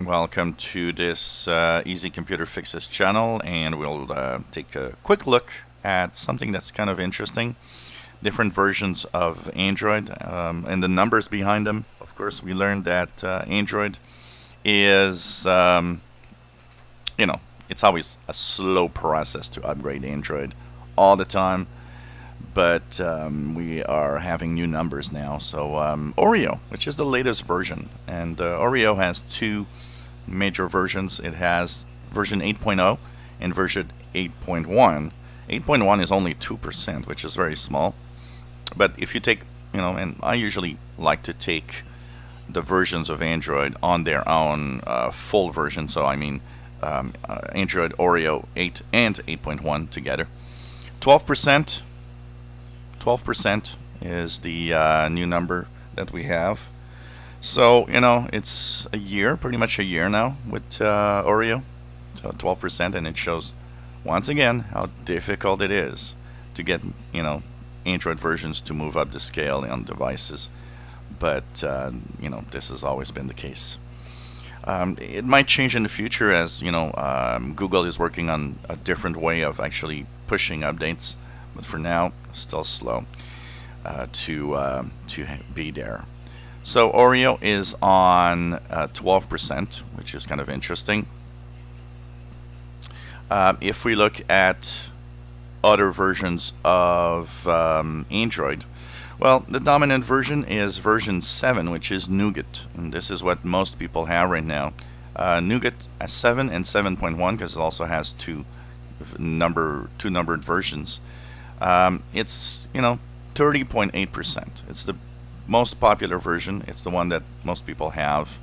Welcome to this Easy Computer Fixes channel, and we'll take a quick look at something that's kind of interesting. Different versions of Android and the numbers behind them. Of course, we learned that Android is, it's always a slow process to upgrade Android all the time. But we are having new numbers now. So Oreo, which is the latest version, and Oreo has two major versions. It has version 8.0 and version 8.1. 8.1 is only 2%, which is very small. But if you take, and I usually like to take the versions of Android on their own full version. So I mean Android Oreo 8 and 8.1 together. 12%. 12% is the new number that we have. So, it's a year, pretty much a year now with Oreo. So 12%, and it shows once again how difficult it is to get, Android versions to move up the scale on devices. But, this has always been the case. It might change in the future as, Google is working on a different way of actually pushing updates. But for now, still slow to be there. So Oreo is on 12%, which is kind of interesting. If we look at other versions of Android, well, the dominant version is version 7, which is Nougat, and this is what most people have right now. Nougat 7 and 7.1, because it also has two numbered versions. It's 30.8%. It's the most popular version. It's the one that most people have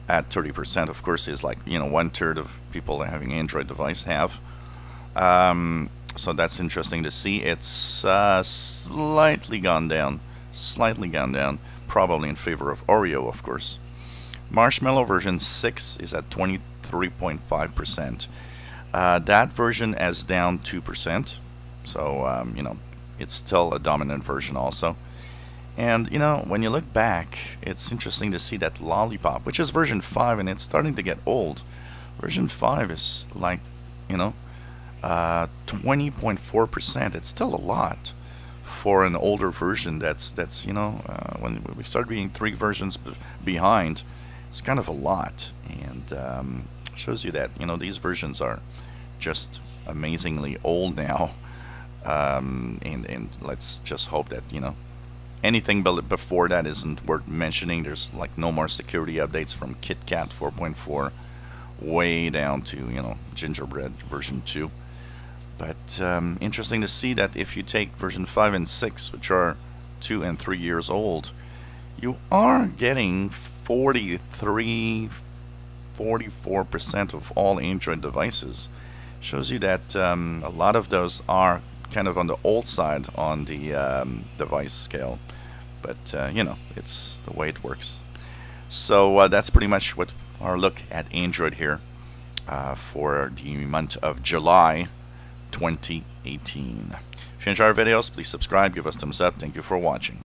at 30%. Of course, is like 1/3 of people having Android device have. So that's interesting to see. It's slightly gone down, probably in favor of Oreo, of course. Marshmallow version 6 is at 23.5%. That version is down 2%. So, it's still a dominant version also. And, when you look back, it's interesting to see that Lollipop, which is version 5, and it's starting to get old. Version 5 is like, 20.4%. It's still a lot for an older version that's when we start being 3 versions behind, it's kind of a lot. And shows you that, these versions are just amazingly old now. And let's just hope that anything before that isn't worth mentioning. There's like no more security updates from KitKat 4.4 way down to Gingerbread version 2. But interesting to see that if you take version 5 and 6, which are 2 and 3 years old, you are getting 44% of all Android devices. Shows you that a lot of those are kind of on the old side on the device scale, but it's the way it works. So that's pretty much what our look at Android here for the month of July 2018. If you enjoy our videos, please subscribe, give us a thumbs up. Thank you for watching.